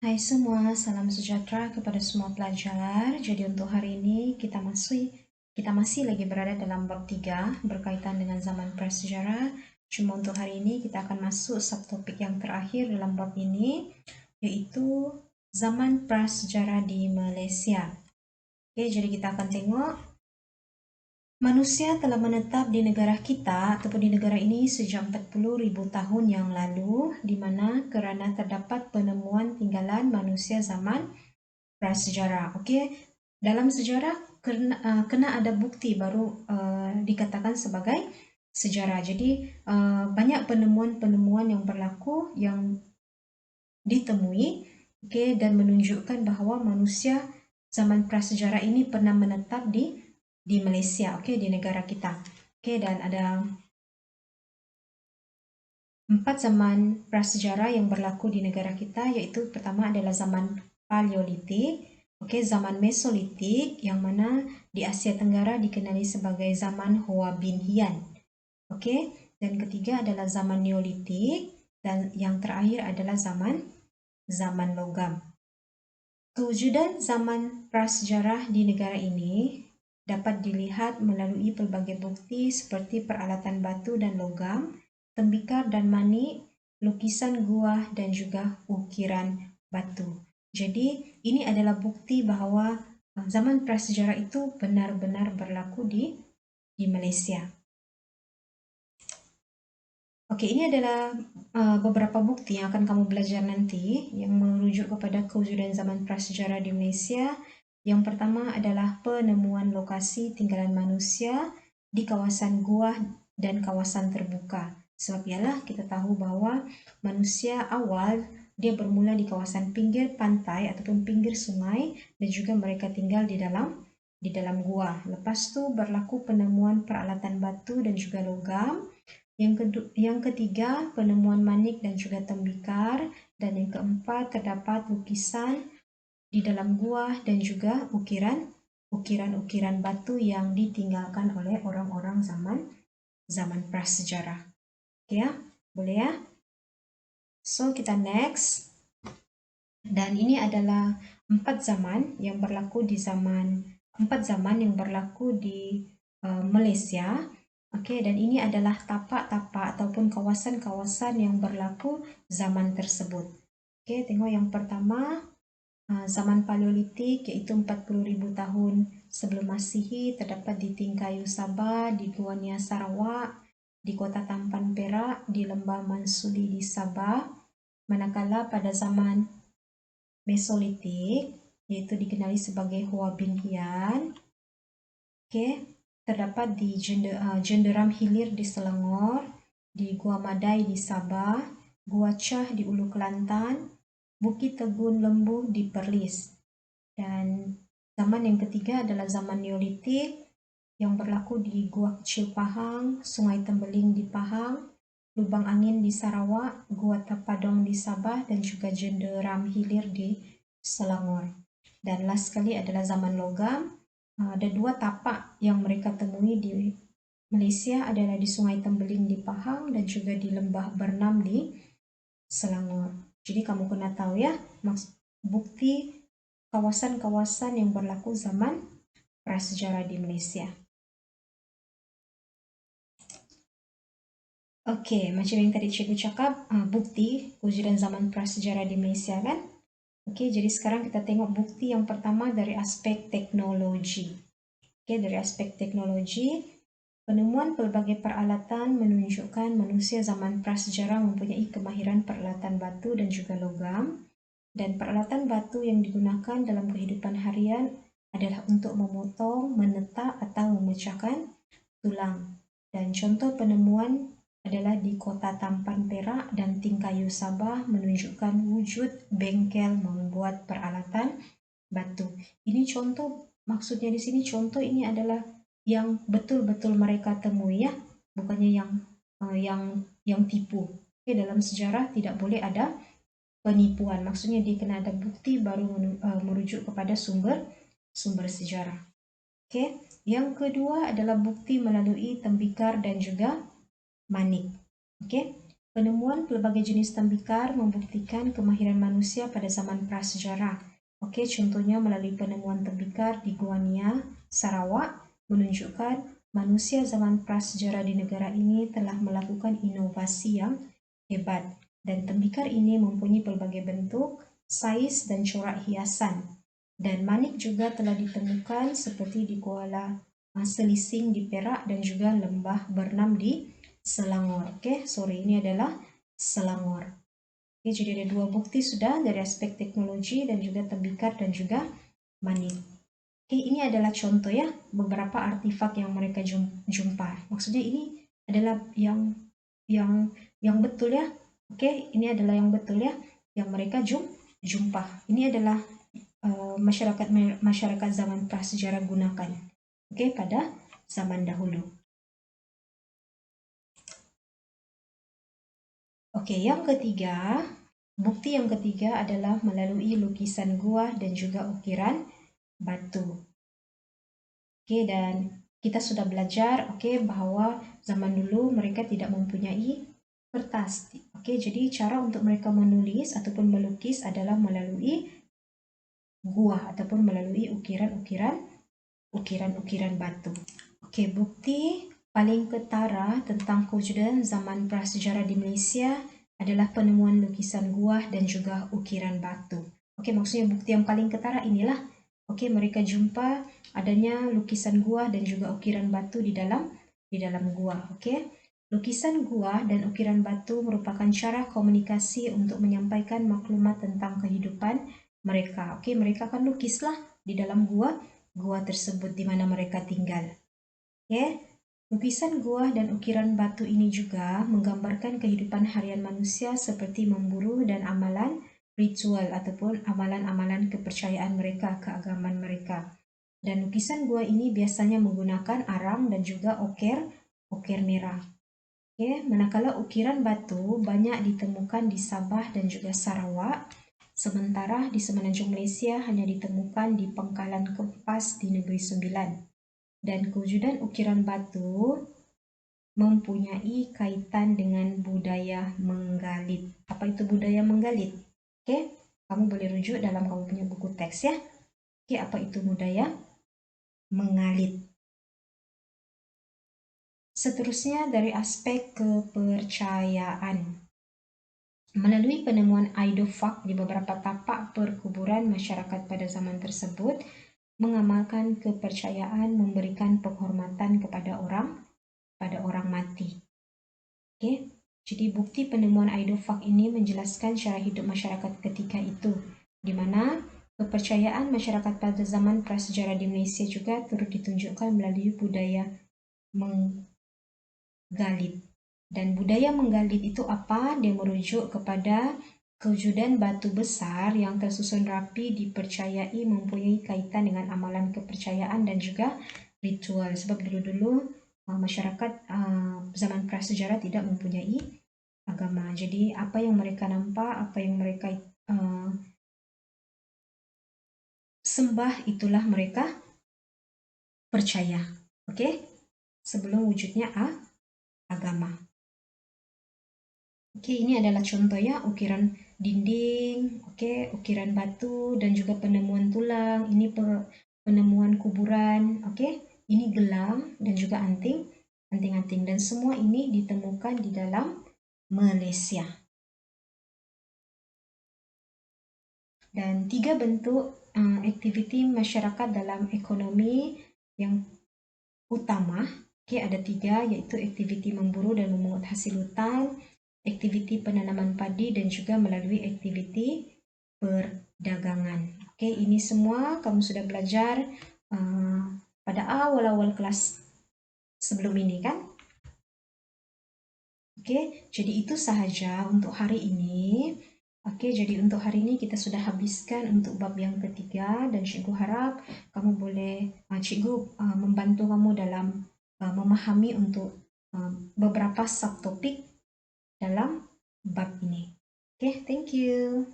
Hai semua, salam sejahtera kepada semua pelajar. Jadi untuk hari ini kita masih lagi berada dalam bab 3 berkaitan dengan zaman prasejarah. Cuma untuk hari ini kita akan masuk subtopik yang terakhir dalam bab ini, yaitu zaman prasejarah di Malaysia. Oke, jadi kita akan tengok manusia telah menetap di negara kita ataupun di negara ini sejak 40,000 tahun yang lalu, di mana kerana terdapat penemuan tinggalan manusia zaman prasejarah. Okey, dalam sejarah kena ada bukti baru dikatakan sebagai sejarah. Jadi banyak penemuan-penemuan yang berlaku yang ditemui, okey, dan menunjukkan bahawa manusia zaman prasejarah ini pernah menetap di Malaysia, okey, di negara kita. Okey, dan ada 4 zaman prasejarah yang berlaku di negara kita, iaitu pertama adalah zaman Paleolitik, okey, zaman Mesolitik yang mana di Asia Tenggara dikenali sebagai zaman Hoa Bin Hian. Okey, dan ketiga adalah zaman Neolitik dan yang terakhir adalah zaman logam. Kewujudan zaman prasejarah di negara ini dapat dilihat melalui pelbagai bukti seperti peralatan batu dan logam, tembikar dan manik, lukisan gua dan juga ukiran batu. Jadi ini adalah bukti bahawa zaman prasejarah itu benar-benar berlaku di Malaysia. Okey, ini adalah beberapa bukti yang akan kamu belajar nanti yang merujuk kepada kewujudan zaman prasejarah di Malaysia. Yang pertama adalah penemuan lokasi tinggalan manusia di kawasan gua dan kawasan terbuka. Sebab ialah kita tahu bahawa manusia awal dia bermula di kawasan pinggir pantai ataupun pinggir sungai dan juga mereka tinggal di dalam gua. Lepas tu berlaku penemuan peralatan batu dan juga logam. Yang ketiga, penemuan manik dan juga tembikar. Dan yang keempat, terdapat lukisan di dalam gua dan juga ukiran-ukiran batu yang ditinggalkan oleh orang-orang zaman prasejarah. Oke ya, boleh ya? So, kita next. Dan ini adalah 4 zaman yang berlaku di Malaysia. Okey, dan ini adalah tapak-tapak ataupun kawasan-kawasan yang berlaku zaman tersebut. Okey, tengok yang pertama, zaman Paleolitik iaitu 40,000 tahun sebelum Masihi terdapat di Tingkayu Sabah, di Gua Nia Sarawak, di Kota Tampan Perak, di Lembah Mansuli di Sabah. Manakala pada zaman Mesolitik iaitu dikenali sebagai Hoa Bin Hian, okey, terdapat di Jenderam Hilir di Selangor, di Gua Madai di Sabah, Gua Chah di Ulu Kelantan, Bukit Tegun Lembu di Perlis. Dan zaman yang ketiga adalah zaman Neolitik yang berlaku di Gua Kecil Pahang, Sungai Tembeling di Pahang, Lubang Angin di Sarawak, Gua Tapadong di Sabah dan juga Jenderam Hilir di Selangor. Dan last sekali adalah zaman logam. Ada 2 tapak yang mereka temui di Malaysia adalah di Sungai Tembeling di Pahang dan juga di Lembah Bernam di Selangor. Jadi kamu kena tahu ya, bukti kawasan-kawasan yang berlaku zaman prasejarah di Malaysia. Okey, macam yang tadi cikgu cakap, bukti kewujudan zaman prasejarah di Malaysia kan? Okey, jadi sekarang kita tengok bukti yang pertama dari aspek teknologi. Okey, dari aspek teknologi, penemuan pelbagai peralatan menunjukkan manusia zaman prasejarah mempunyai kemahiran peralatan batu dan juga logam. Dan peralatan batu yang digunakan dalam kehidupan harian adalah untuk memotong, menetak atau memecahkan tulang. Dan contoh penemuan adalah di Kota Tampan Perak dan Tingkayu Sabah menunjukkan wujud bengkel membuat peralatan batu. Ini contoh, maksudnya di sini contoh ini adalah yang betul-betul mereka temui ya, bukannya yang tipu. Okay, dalam sejarah tidak boleh ada penipuan. Maksudnya dia kena ada bukti baru merujuk kepada sumber sejarah. Okay. Yang kedua adalah bukti melalui tembikar dan juga manik. Okay. Penemuan pelbagai jenis tembikar membuktikan kemahiran manusia pada zaman prasejarah. Oke, contohnya melalui penemuan tembikar di Gua Nia, Sarawak, menunjukkan manusia zaman prasejarah di negara ini telah melakukan inovasi yang hebat. Dan tembikar ini mempunyai pelbagai bentuk, saiz, dan corak hiasan. Dan manik juga telah ditemukan seperti di Kuala Selising di Perak dan juga lembah Bernam di Selangor. Oke, sore ini adalah Selangor. Oke, jadi ada dua bukti sudah dari aspek teknologi dan juga tembikar dan juga manik. Oke, ini adalah contoh ya beberapa artefak yang mereka jumpa. Maksudnya ini adalah yang betul ya. Oke, ini adalah yang betul ya yang mereka jumpa. Ini adalah masyarakat zaman prasejarah gunakan. Oke, pada zaman dahulu. Oke, yang ketiga, bukti yang ketiga adalah melalui lukisan gua dan juga ukiran batu. Oke, dan kita sudah belajar bahwa zaman dulu mereka tidak mempunyai kertas. Oke, jadi cara untuk mereka menulis ataupun melukis adalah melalui gua ataupun melalui ukiran batu. Oke, bukti paling ketara tentang kewujudan zaman prasejarah di Malaysia adalah penemuan lukisan gua dan juga ukiran batu. Oke, maksudnya bukti yang paling ketara inilah. Oke, mereka jumpa adanya lukisan gua dan juga ukiran batu di dalam gua. Oke, lukisan gua dan ukiran batu merupakan cara komunikasi untuk menyampaikan maklumat tentang kehidupan mereka. Oke, mereka akan lukislah di dalam gua tersebut di mana mereka tinggal. Oke. Lukisan gua dan ukiran batu ini juga menggambarkan kehidupan harian manusia seperti memburu dan amalan ritual ataupun amalan-amalan kepercayaan mereka, keagamaan mereka. Dan lukisan gua ini biasanya menggunakan arang dan juga okir merah. Oke, manakala ukiran batu banyak ditemukan di Sabah dan juga Sarawak, sementara di semenanjung Malaysia hanya ditemukan di Pangkalan Kempas di Negeri Sembilan. Dan kewujudan ukiran batu mempunyai kaitan dengan budaya menggalit. Apa itu budaya menggalit? Oke, kamu boleh rujuk dalam kamu punya buku teks ya. Oke, apa itu budaya mengalit? Seterusnya dari aspek kepercayaan. Melalui penemuan idofak di beberapa tapak perkuburan masyarakat pada zaman tersebut, mengamalkan kepercayaan memberikan penghormatan kepada orang mati. Oke, jadi bukti penemuan idofak ini menjelaskan cara hidup masyarakat ketika itu, di mana kepercayaan masyarakat pada zaman prasejarah di Malaysia juga turut ditunjukkan melalui budaya menggalit. Dan budaya menggalit itu apa? Dia merujuk kepada kewujudan batu besar yang tersusun rapi dipercayai mempunyai kaitan dengan amalan kepercayaan dan juga ritual. Sebab dulu-dulu masyarakat zaman prasejarah tidak mempunyai agama. Jadi apa yang mereka nampak, apa yang mereka sembah, itulah mereka percaya. Oke? Sebelum wujudnya agama. Oke, ini adalah contoh ya, ukiran dinding, oke, ukiran batu, dan juga penemuan tulang. Ini penemuan kuburan, oke. Ini gelang dan juga anting-anting. Dan semua ini ditemukan di dalam Malaysia. Dan 3 bentuk aktiviti masyarakat dalam ekonomi yang utama, oke, ada 3, yaitu aktiviti memburu dan memungut hasil hutan, aktiviti penanaman padi, dan juga melalui aktiviti perdagangan. Oke, ini semua kamu sudah belajar pada awal-awal kelas sebelum ini kan? Oke, jadi itu sahaja untuk hari ini. Oke, jadi untuk hari ini kita sudah habiskan untuk bab yang ketiga dan cikgu harap kamu boleh, cikgu membantu kamu dalam memahami untuk beberapa subtopik dalam bab ini. Oke, thank you.